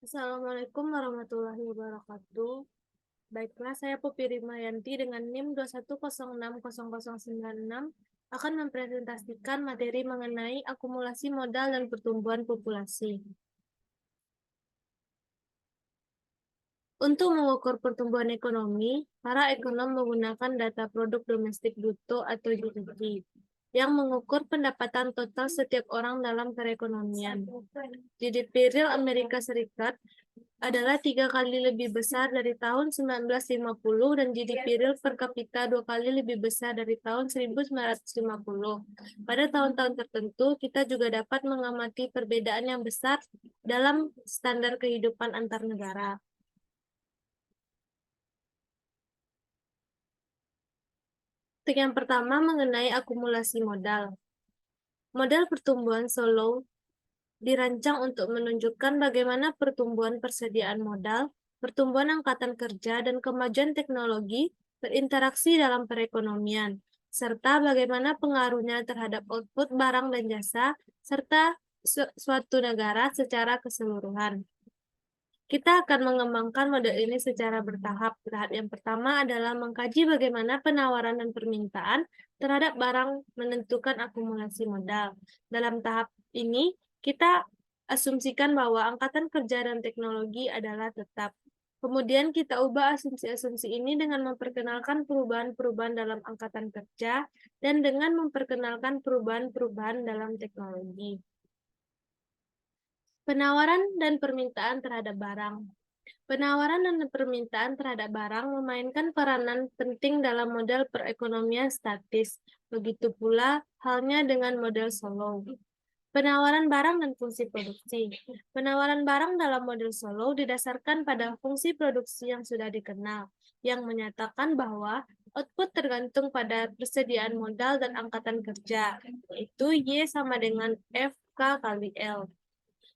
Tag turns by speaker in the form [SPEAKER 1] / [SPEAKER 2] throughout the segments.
[SPEAKER 1] Assalamualaikum warahmatullahi wabarakatuh. Baiklah, saya Pupi Rimayanti dengan NIM 210600096 akan mempresentasikan materi mengenai akumulasi modal dan pertumbuhan populasi. Untuk mengukur pertumbuhan ekonomi, para ekonom menggunakan data produk domestik bruto atau GDP yang mengukur pendapatan total setiap orang dalam perekonomian. GDP real Amerika Serikat adalah 3 kali lebih besar dari tahun 1950 dan GDP real per kapita 2 kali lebih besar dari tahun 1950. Pada tahun-tahun tertentu, kita juga dapat mengamati perbedaan yang besar dalam standar kehidupan antar negara. Untuk yang pertama mengenai akumulasi modal. Model pertumbuhan Solow dirancang untuk menunjukkan bagaimana pertumbuhan persediaan modal, pertumbuhan angkatan kerja, dan kemajuan teknologi berinteraksi dalam perekonomian, serta bagaimana pengaruhnya terhadap output barang dan jasa, serta suatu negara secara keseluruhan. Kita akan mengembangkan model ini secara bertahap. Tahap yang pertama adalah mengkaji bagaimana penawaran dan permintaan terhadap barang menentukan akumulasi modal. Dalam tahap ini, kita asumsikan bahwa angkatan kerja dan teknologi adalah tetap. Kemudian kita ubah asumsi-asumsi ini dengan memperkenalkan perubahan-perubahan dalam angkatan kerja dan dengan memperkenalkan perubahan-perubahan dalam teknologi. Penawaran dan permintaan terhadap barang. Penawaran dan permintaan terhadap barang memainkan peranan penting dalam model perekonomian statis. Begitu pula halnya dengan model Solow. Penawaran barang dan fungsi produksi. Penawaran barang dalam model Solow didasarkan pada fungsi produksi yang sudah dikenal, yang menyatakan bahwa output tergantung pada persediaan modal dan angkatan kerja, yaitu Y sama dengan FK kali L.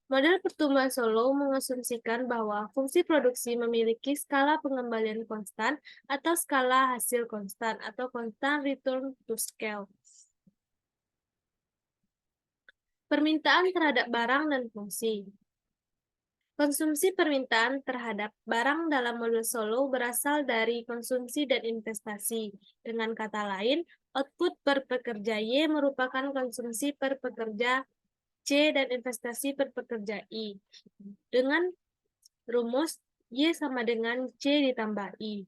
[SPEAKER 1] Model pertumbuhan Solow mengasumsikan bahwa fungsi produksi memiliki skala pengembalian konstan atau skala hasil konstan atau constant return to scale. Permintaan terhadap barang dan fungsi. Konsumsi permintaan terhadap barang dalam model Solow berasal dari konsumsi dan investasi. Dengan kata lain, output per pekerja Y merupakan konsumsi per pekerja C dan investasi per pekerja I. Dengan rumus Y sama dengan C ditambah I.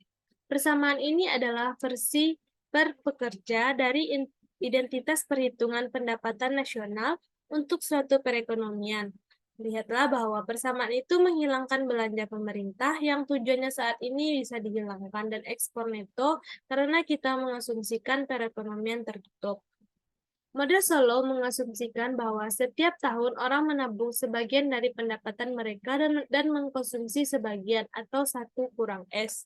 [SPEAKER 1] Persamaan ini adalah versi per pekerja dari identitas perhitungan pendapatan nasional untuk suatu perekonomian. Lihatlah bahwa persamaan itu menghilangkan belanja pemerintah yang tujuannya saat ini bisa dihilangkan dan ekspor neto karena kita mengasumsikan perekonomian tertutup. Model Solow mengasumsikan bahwa setiap tahun orang menabung sebagian dari pendapatan mereka dan mengkonsumsi sebagian atau 1 - S.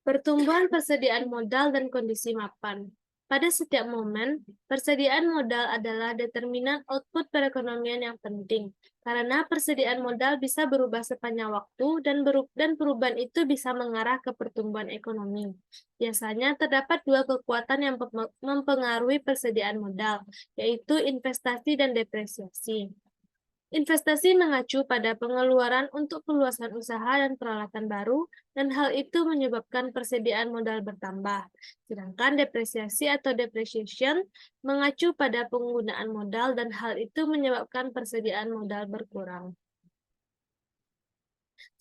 [SPEAKER 1] Pertumbuhan persediaan modal dan kondisi mapan. Pada setiap momen, persediaan modal adalah determinan output perekonomian yang penting, karena persediaan modal bisa berubah sepanjang waktu dan perubahan itu bisa mengarah ke pertumbuhan ekonomi. Biasanya terdapat 2 kekuatan yang mempengaruhi persediaan modal, yaitu investasi dan depresiasi. Investasi mengacu pada pengeluaran untuk perluasan usaha dan peralatan baru, dan hal itu menyebabkan persediaan modal bertambah. Sedangkan depresiasi atau depreciation mengacu pada penggunaan modal dan hal itu menyebabkan persediaan modal berkurang.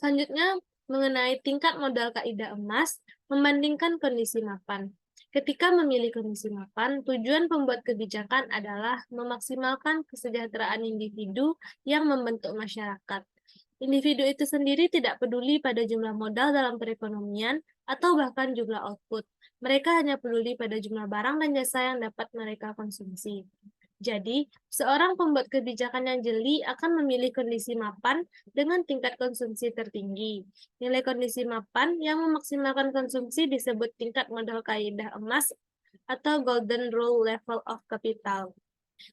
[SPEAKER 1] Selanjutnya, mengenai tingkat modal kaidah emas membandingkan kondisi mapan. Ketika memilih kondisi mapan, tujuan pembuat kebijakan adalah memaksimalkan kesejahteraan individu yang membentuk masyarakat. Individu itu sendiri tidak peduli pada jumlah modal dalam perekonomian atau bahkan jumlah output. Mereka hanya peduli pada jumlah barang dan jasa yang dapat mereka konsumsi. Jadi, seorang pembuat kebijakan yang jeli akan memilih kondisi mapan dengan tingkat konsumsi tertinggi. Nilai kondisi mapan yang memaksimalkan konsumsi disebut tingkat modal kaidah emas atau golden rule level of capital.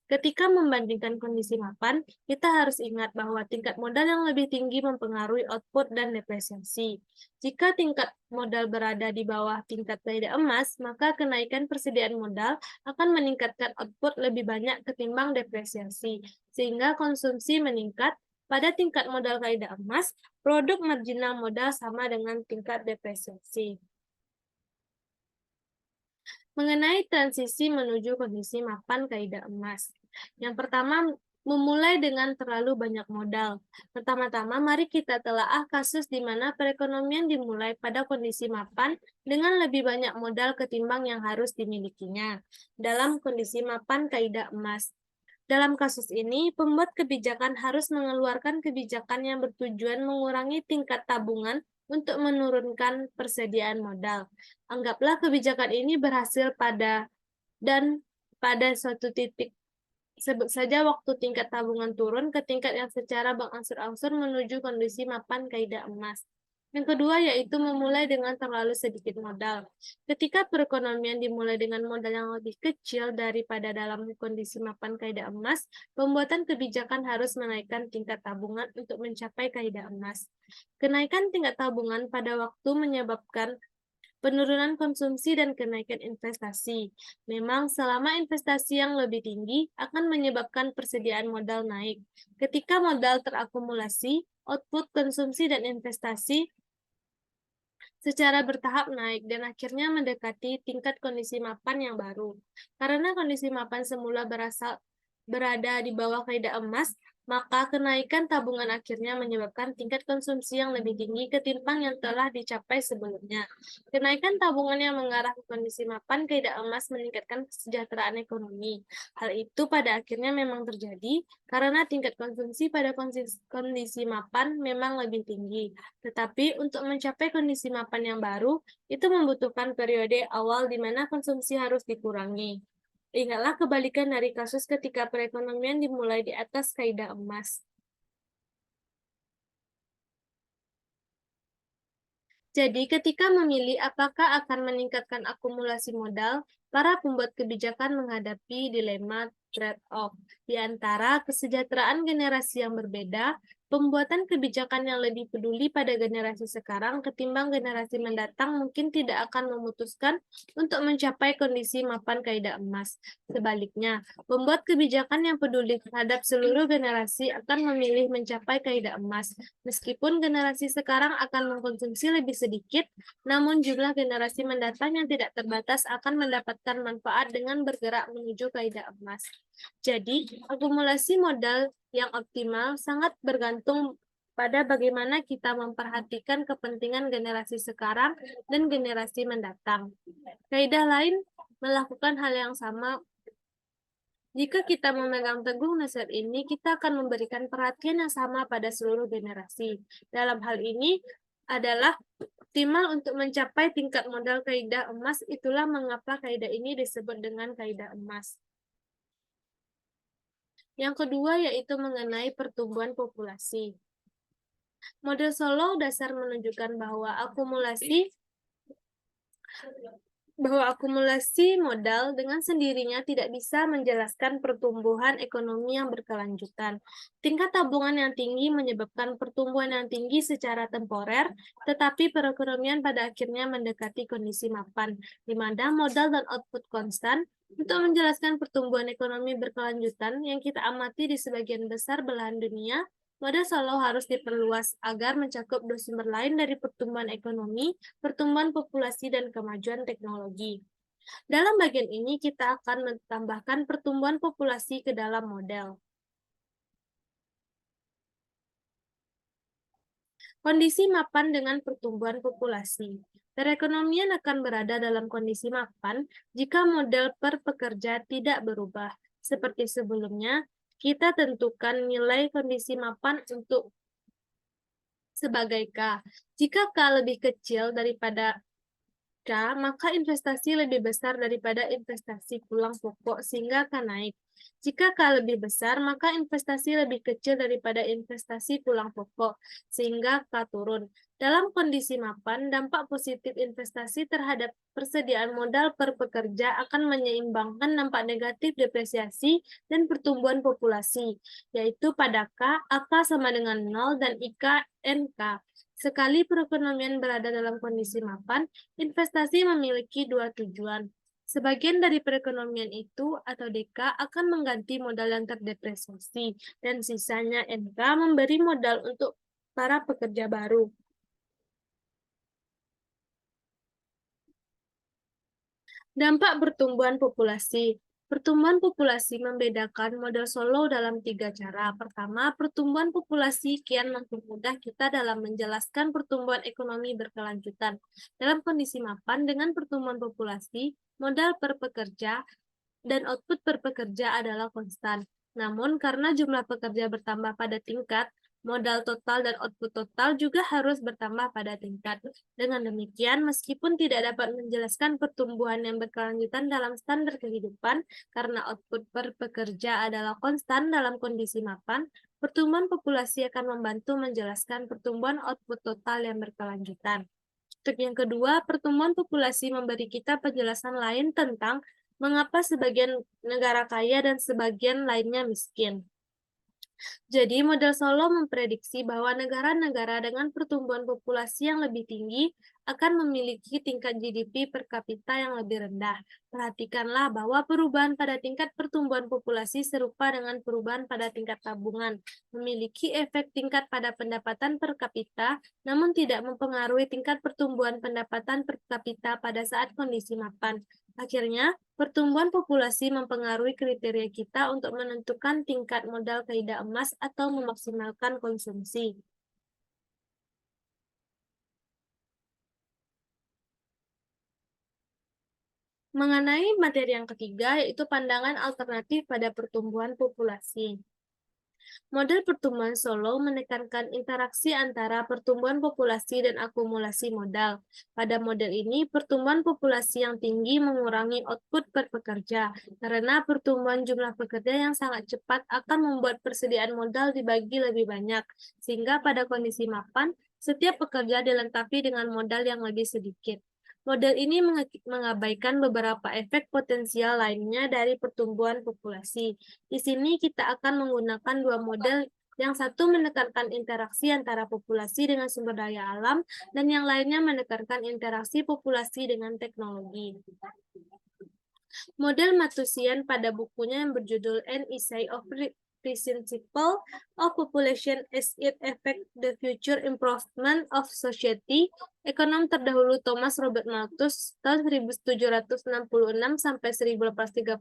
[SPEAKER 1] Ketika membandingkan kondisi mapan, kita harus ingat bahwa tingkat modal yang lebih tinggi mempengaruhi output dan depresiasi. Jika tingkat modal berada di bawah tingkat kaidah emas, maka kenaikan persediaan modal akan meningkatkan output lebih banyak ketimbang depresiasi, sehingga konsumsi meningkat. Pada tingkat modal kaidah emas, produk marginal modal sama dengan tingkat depresiasi. Mengenai transisi menuju kondisi mapan kaidah emas. Yang pertama, memulai dengan terlalu banyak modal. Pertama-tama, mari kita telaah kasus di mana perekonomian dimulai pada kondisi mapan dengan lebih banyak modal ketimbang yang harus dimilikinya. Dalam kondisi mapan kaidah emas, dalam kasus ini, pembuat kebijakan harus mengeluarkan kebijakan yang bertujuan mengurangi tingkat tabungan untuk menurunkan persediaan modal. Anggaplah kebijakan ini berhasil pada suatu titik. Sebut saja waktu tingkat tabungan turun ke tingkat yang secara berangsur-angsur menuju kondisi mapan kaidah emas. Yang kedua yaitu memulai dengan terlalu sedikit modal. Ketika perekonomian dimulai dengan modal yang lebih kecil daripada dalam kondisi mapan kaidah emas, pembuatan kebijakan harus menaikkan tingkat tabungan untuk mencapai kaidah emas. Kenaikan tingkat tabungan pada waktu menyebabkan penurunan konsumsi dan kenaikan investasi. Memang selama investasi yang lebih tinggi akan menyebabkan persediaan modal naik. Ketika modal terakumulasi, output konsumsi dan investasi secara bertahap naik dan akhirnya mendekati tingkat kondisi mapan yang baru. Karena kondisi mapan semula berada di bawah kaidah emas, maka kenaikan tabungan akhirnya menyebabkan tingkat konsumsi yang lebih tinggi ketimbang yang telah dicapai sebelumnya. Kenaikan tabungan yang mengarah ke kondisi mapan kaidah emas meningkatkan kesejahteraan ekonomi. Hal itu pada akhirnya memang terjadi karena tingkat konsumsi pada kondisi mapan memang lebih tinggi. Tetapi untuk mencapai kondisi mapan yang baru, itu membutuhkan periode awal di mana konsumsi harus dikurangi. Ingatlah kebalikan dari kasus ketika perekonomian dimulai di atas kaidah emas. Jadi, ketika memilih apakah akan meningkatkan akumulasi modal, para pembuat kebijakan menghadapi dilema trade-off di antara kesejahteraan generasi yang berbeda, pembuatan kebijakan yang lebih peduli pada generasi sekarang ketimbang generasi mendatang mungkin tidak akan memutuskan untuk mencapai kondisi mapan kaidah emas. Sebaliknya, pembuat kebijakan yang peduli terhadap seluruh generasi akan memilih mencapai kaidah emas. Meskipun generasi sekarang akan mengkonsumsi lebih sedikit, namun jumlah generasi mendatang yang tidak terbatas akan mendapatkan manfaat dengan bergerak menuju kaidah emas. Jadi, akumulasi modal yang optimal sangat bergantung pada bagaimana kita memperhatikan kepentingan generasi sekarang dan generasi mendatang. Kaidah lain melakukan hal yang sama. Jika kita memegang teguh nasihat ini, kita akan memberikan perhatian yang sama pada seluruh generasi. Dalam hal ini adalah optimal untuk mencapai tingkat modal kaidah emas, itulah mengapa kaidah ini disebut dengan kaidah emas. Yang kedua yaitu mengenai pertumbuhan populasi. Model Solow dasar menunjukkan bahwa akumulasi modal dengan sendirinya tidak bisa menjelaskan pertumbuhan ekonomi yang berkelanjutan. Tingkat tabungan yang tinggi menyebabkan pertumbuhan yang tinggi secara temporer, tetapi perekonomian pada akhirnya mendekati kondisi mapan, di mana modal dan output konstan. Untuk menjelaskan pertumbuhan ekonomi berkelanjutan yang kita amati di sebagian besar belahan dunia, model Solow harus diperluas agar mencakup dua sumber lain dari pertumbuhan ekonomi, pertumbuhan populasi, dan kemajuan teknologi. Dalam bagian ini, kita akan menambahkan pertumbuhan populasi ke dalam model. Kondisi mapan dengan pertumbuhan populasi. Perekonomian akan berada dalam kondisi mapan jika model per pekerja tidak berubah. Seperti sebelumnya, kita tentukan nilai kondisi mapan untuk sebagai K. Jika K lebih kecil daripada maka investasi lebih besar daripada investasi pulang pokok sehingga akan naik. Jika K lebih besar, maka investasi lebih kecil daripada investasi pulang pokok, sehingga K turun. Dalam kondisi mapan, dampak positif investasi terhadap persediaan modal per pekerja akan menyeimbangkan dampak negatif depresiasi dan pertumbuhan populasi, yaitu pada K, AK sama dengan 0 dan IK, NK. Sekali perekonomian berada dalam kondisi mapan, investasi memiliki dua tujuan. Sebagian dari perekonomian itu atau DK akan mengganti modal yang terdepresiasi dan sisanya NK memberi modal untuk para pekerja baru. Dampak pertumbuhan populasi. Pertumbuhan populasi membedakan model Solow dalam 3 cara. Pertama, pertumbuhan populasi kian mempermudah kita dalam menjelaskan pertumbuhan ekonomi berkelanjutan. Dalam kondisi mapan, dengan pertumbuhan populasi, modal per pekerja dan output per pekerja adalah konstan. Namun, karena jumlah pekerja bertambah pada tingkat, modal total dan output total juga harus bertambah pada tingkat. Dengan demikian, meskipun tidak dapat menjelaskan pertumbuhan yang berkelanjutan dalam standar kehidupan, karena output per pekerja adalah konstan dalam kondisi mapan, pertumbuhan populasi akan membantu menjelaskan pertumbuhan output total yang berkelanjutan. Untuk yang kedua, pertumbuhan populasi memberi kita penjelasan lain tentang mengapa sebagian negara kaya dan sebagian lainnya miskin. Jadi, model Solow memprediksi bahwa negara-negara dengan pertumbuhan populasi yang lebih tinggi akan memiliki tingkat GDP per kapita yang lebih rendah. Perhatikanlah bahwa perubahan pada tingkat pertumbuhan populasi serupa dengan perubahan pada tingkat tabungan, memiliki efek tingkat pada pendapatan per kapita, namun tidak mempengaruhi tingkat pertumbuhan pendapatan per kapita pada saat kondisi mapan. Akhirnya, pertumbuhan populasi mempengaruhi kriteria kita untuk menentukan tingkat modal kaidah emas atau memaksimalkan konsumsi. Mengenai materi yang ketiga, yaitu pandangan alternatif pada pertumbuhan populasi. Model pertumbuhan Solow menekankan interaksi antara pertumbuhan populasi dan akumulasi modal. Pada model ini, pertumbuhan populasi yang tinggi mengurangi output per pekerja, karena pertumbuhan jumlah pekerja yang sangat cepat akan membuat persediaan modal dibagi lebih banyak, sehingga pada kondisi mapan, setiap pekerja dilengkapi dengan modal yang lebih sedikit. Model ini mengabaikan beberapa efek potensial lainnya dari pertumbuhan populasi. Di sini kita akan menggunakan dua model, yang satu menekankan interaksi antara populasi dengan sumber daya alam, dan yang lainnya menekankan interaksi populasi dengan teknologi. Model Malthusian pada bukunya yang berjudul An Essay of Principle of Population as it Affects the Future Improvement of Society, ekonom terdahulu Thomas Robert Malthus tahun 1766 sampai 1834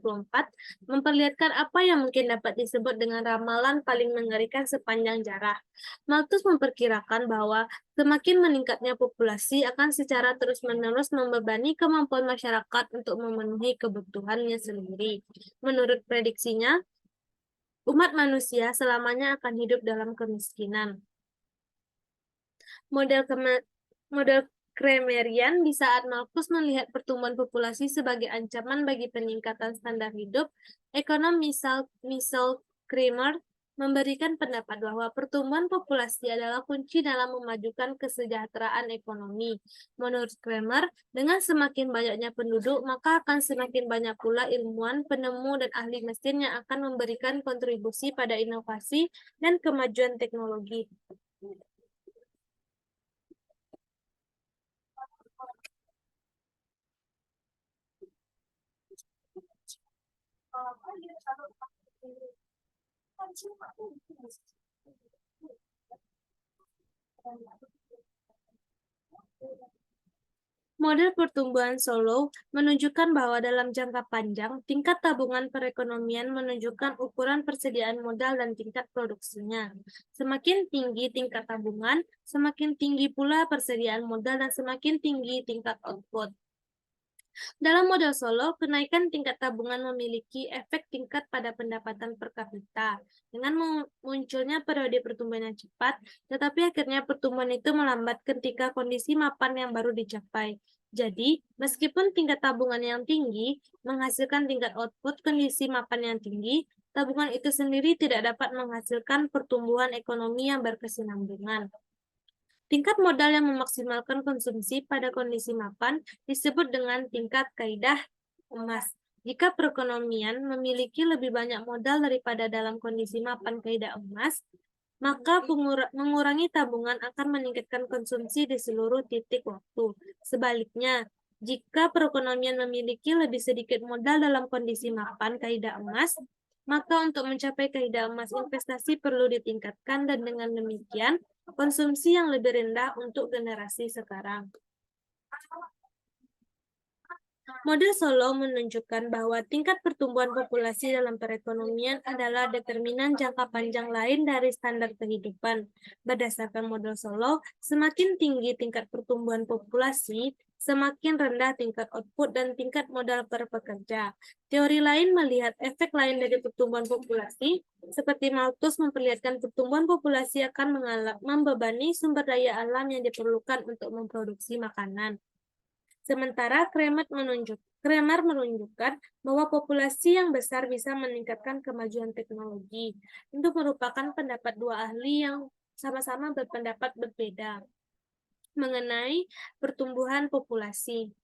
[SPEAKER 1] memperlihatkan apa yang mungkin dapat disebut dengan ramalan paling mengerikan sepanjang jarah. Malthus memperkirakan bahwa semakin meningkatnya populasi akan secara terus-menerus membebani kemampuan masyarakat untuk memenuhi kebutuhannya sendiri. Menurut prediksinya, umat manusia selamanya akan hidup dalam kemiskinan. Model Kremerian di saat Malthus melihat pertumbuhan populasi sebagai ancaman bagi peningkatan standar hidup, ekonom Michel Kramer memberikan pendapat bahwa pertumbuhan populasi adalah kunci dalam memajukan kesejahteraan ekonomi. Menurut Kramer, dengan semakin banyaknya penduduk, maka akan semakin banyak pula ilmuwan, penemu, dan ahli mesin yang akan memberikan kontribusi pada inovasi dan kemajuan teknologi. Model pertumbuhan Solow menunjukkan bahwa dalam jangka panjang, tingkat tabungan perekonomian menunjukkan ukuran persediaan modal dan tingkat produksinya. Semakin tinggi tingkat tabungan, semakin tinggi pula persediaan modal dan semakin tinggi tingkat output. Dalam model Solow, kenaikan tingkat tabungan memiliki efek tingkat pada pendapatan per kapita. Dengan munculnya periode pertumbuhan yang cepat, tetapi akhirnya pertumbuhan itu melambat ketika kondisi mapan yang baru dicapai. Jadi, meskipun tingkat tabungan yang tinggi menghasilkan tingkat output kondisi mapan yang tinggi, tabungan itu sendiri tidak dapat menghasilkan pertumbuhan ekonomi yang berkesinambungan. Tingkat modal yang memaksimalkan konsumsi pada kondisi mapan disebut dengan tingkat kaidah emas. Jika perekonomian memiliki lebih banyak modal daripada dalam kondisi mapan kaidah emas, maka mengurangi tabungan akan meningkatkan konsumsi di seluruh titik waktu. Sebaliknya, jika perekonomian memiliki lebih sedikit modal dalam kondisi mapan kaidah emas, maka untuk mencapai kaidah emas investasi perlu ditingkatkan dan dengan demikian konsumsi yang lebih rendah untuk generasi sekarang. Model Solow menunjukkan bahwa tingkat pertumbuhan populasi dalam perekonomian adalah determinan jangka panjang lain dari standar kehidupan. Berdasarkan model Solow, semakin tinggi tingkat pertumbuhan populasi, semakin rendah tingkat output dan tingkat modal per pekerja. Teori lain melihat efek lain dari pertumbuhan populasi, seperti Malthus memperlihatkan pertumbuhan populasi akan membebani sumber daya alam yang diperlukan untuk memproduksi makanan. Sementara Kramer menunjukkan bahwa populasi yang besar bisa meningkatkan kemajuan teknologi. Itu merupakan pendapat dua ahli yang sama-sama berpendapat berbeda mengenai pertumbuhan populasi.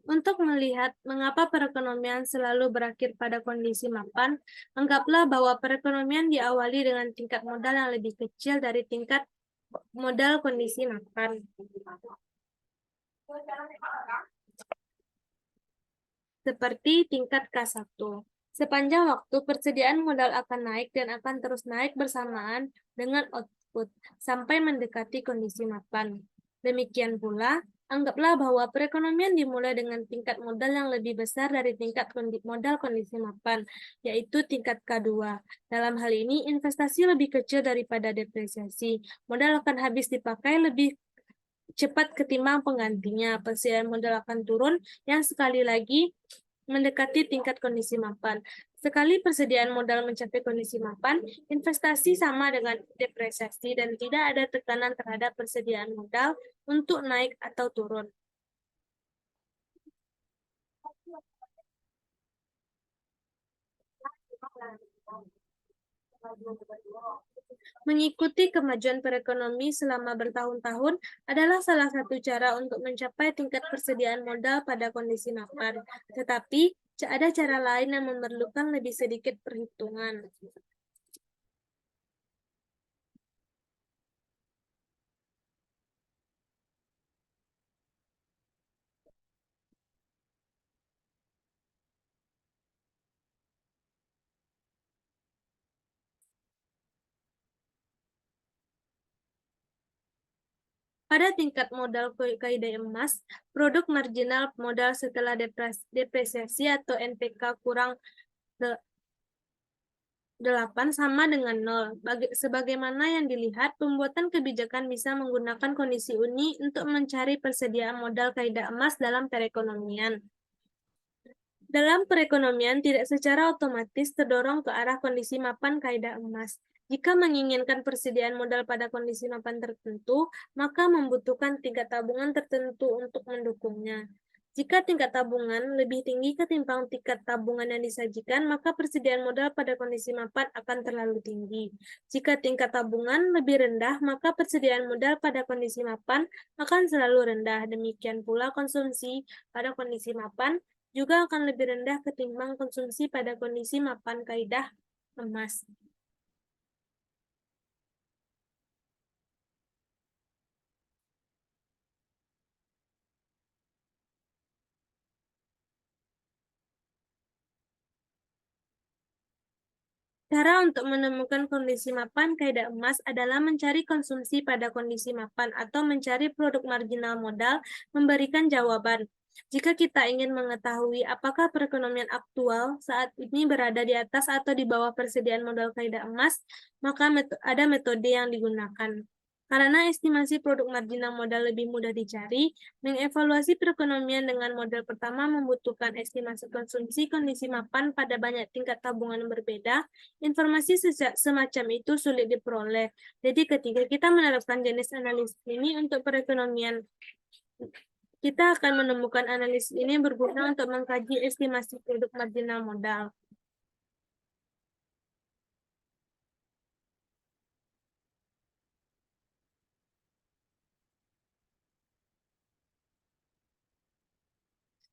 [SPEAKER 1] Untuk melihat mengapa perekonomian selalu berakhir pada kondisi mapan, anggaplah bahwa perekonomian diawali dengan tingkat modal yang lebih kecil dari tingkat modal kondisi mapan. Seperti tingkat K1. Sepanjang waktu, persediaan modal akan naik dan akan terus naik bersamaan dengan output, sampai mendekati kondisi mapan. Demikian pula, anggaplah bahwa perekonomian dimulai dengan tingkat modal yang lebih besar dari tingkat modal kondisi mapan, yaitu tingkat K2. Dalam hal ini, investasi lebih kecil daripada depresiasi. Modal akan habis dipakai lebih cepat ketimbang penggantinya. Persediaan modal akan turun yang sekali lagi mendekati tingkat kondisi mapan. Sekali persediaan modal mencapai kondisi mapan, investasi sama dengan depresiasi dan tidak ada tekanan terhadap persediaan modal untuk naik atau turun. Mengikuti kemajuan perekonomi selama bertahun-tahun adalah salah satu cara untuk mencapai tingkat persediaan modal pada kondisi mapan. Tetapi, ada cara lain yang memerlukan lebih sedikit perhitungan. Pada tingkat modal kaidah emas, produk marginal modal setelah depresiasi atau NPK kurang 8 sama dengan 0. Sebagaimana yang dilihat, pembuatan kebijakan bisa menggunakan kondisi uni untuk mencari persediaan modal kaidah emas dalam perekonomian. Dalam perekonomian tidak secara otomatis terdorong ke arah kondisi mapan kaidah emas. Jika menginginkan persediaan modal pada kondisi mapan tertentu, maka membutuhkan tingkat tabungan tertentu untuk mendukungnya. Jika tingkat tabungan lebih tinggi ketimbang tingkat tabungan yang disajikan, maka persediaan modal pada kondisi mapan akan terlalu tinggi. Jika tingkat tabungan lebih rendah, maka persediaan modal pada kondisi mapan akan selalu rendah. Demikian pula konsumsi pada kondisi mapan juga akan lebih rendah ketimbang konsumsi pada kondisi mapan kaidah emas. Cara untuk menemukan kondisi mapan kaidah emas adalah mencari konsumsi pada kondisi mapan atau mencari produk marginal modal memberikan jawaban. Jika kita ingin mengetahui apakah perekonomian aktual saat ini berada di atas atau di bawah persediaan modal kaidah emas, maka ada metode yang digunakan. Karena estimasi produk marginal modal lebih mudah dicari, mengevaluasi perekonomian dengan model pertama membutuhkan estimasi konsumsi kondisi mapan pada banyak tingkat tabungan yang berbeda. Informasi semacam itu sulit diperoleh. Jadi ketika kita menerapkan jenis analisis ini untuk perekonomian, kita akan menemukan analisis ini berguna untuk mengkaji estimasi produk marginal modal.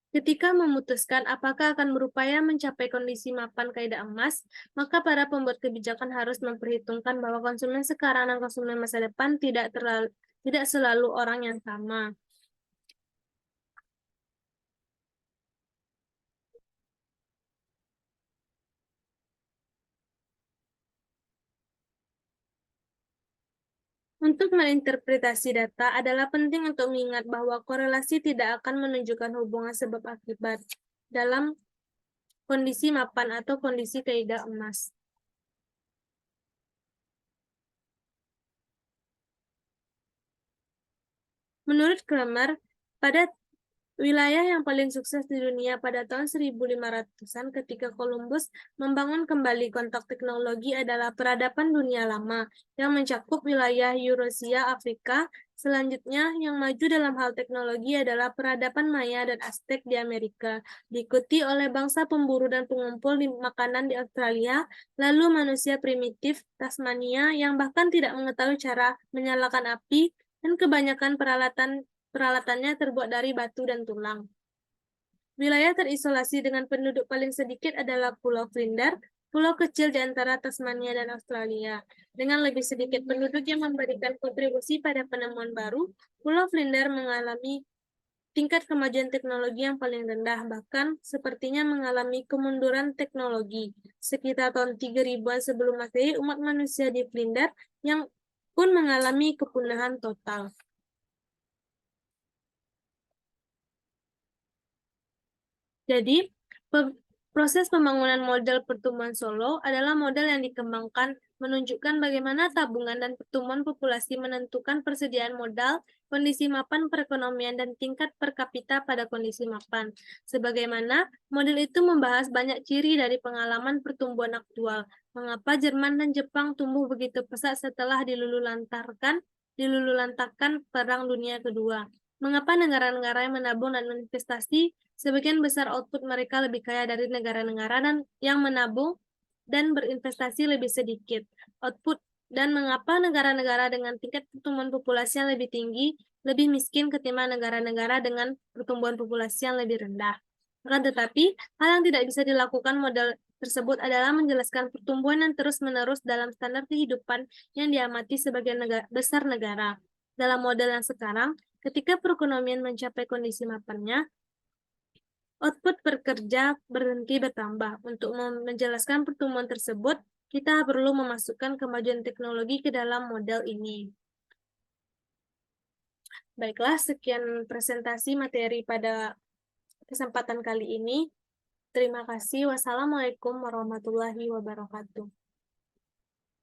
[SPEAKER 1] Ketika memutuskan apakah akan berupaya mencapai kondisi mapan kaidah emas, maka para pembuat kebijakan harus memperhitungkan bahwa konsumen sekarang dan konsumen masa depan tidak selalu orang yang sama. Untuk menginterpretasi data adalah penting untuk mengingat bahwa korelasi tidak akan menunjukkan hubungan sebab akibat dalam kondisi mapan atau kondisi kaidah emas. Menurut Kramer, pada wilayah yang paling sukses di dunia pada tahun 1500-an ketika Columbus membangun kembali kontak teknologi adalah peradaban dunia lama yang mencakup wilayah Eurasia, Afrika. Selanjutnya, yang maju dalam hal teknologi adalah peradaban Maya dan Aztec di Amerika, diikuti oleh bangsa pemburu dan pengumpul makanan di Australia, lalu manusia primitif Tasmania yang bahkan tidak mengetahui cara menyalakan api, dan kebanyakan peralatannya terbuat dari batu dan tulang. Wilayah terisolasi dengan penduduk paling sedikit adalah Pulau Flinders, pulau kecil di antara Tasmania dan Australia. Dengan lebih sedikit penduduk yang memberikan kontribusi pada penemuan baru, Pulau Flinders mengalami tingkat kemajuan teknologi yang paling rendah, bahkan sepertinya mengalami kemunduran teknologi. Sekitar tahun 3000-an sebelum Masehi, umat manusia di Flinders yang pun mengalami kepunahan total. Jadi, proses pembangunan model pertumbuhan Solo adalah model yang dikembangkan menunjukkan bagaimana tabungan dan pertumbuhan populasi menentukan persediaan modal, kondisi mapan perekonomian, dan tingkat per kapita pada kondisi mapan. Sebagaimana model itu membahas banyak ciri dari pengalaman pertumbuhan aktual. Mengapa Jerman dan Jepang tumbuh begitu pesat setelah dilululantarkan Perang Dunia Kedua? Mengapa negara-negara yang menabung dan investasi sebagian besar output mereka lebih kaya dari negara-negara yang menabung dan berinvestasi lebih sedikit output, dan mengapa negara-negara dengan tingkat pertumbuhan populasi yang lebih tinggi lebih miskin ketimbang negara-negara dengan pertumbuhan populasi yang lebih rendah. Akan tetapi, hal yang tidak bisa dilakukan model tersebut adalah menjelaskan pertumbuhan yang terus-menerus dalam standar kehidupan yang diamati sebagai besar negara. Dalam model yang sekarang, ketika perekonomian mencapai kondisi mapannya, output pekerja berhenti bertambah. Untuk menjelaskan pertumbuhan tersebut, kita perlu memasukkan kemajuan teknologi ke dalam model ini. Baiklah, sekian presentasi materi pada kesempatan kali ini. Terima kasih. Wassalamualaikum warahmatullahi wabarakatuh.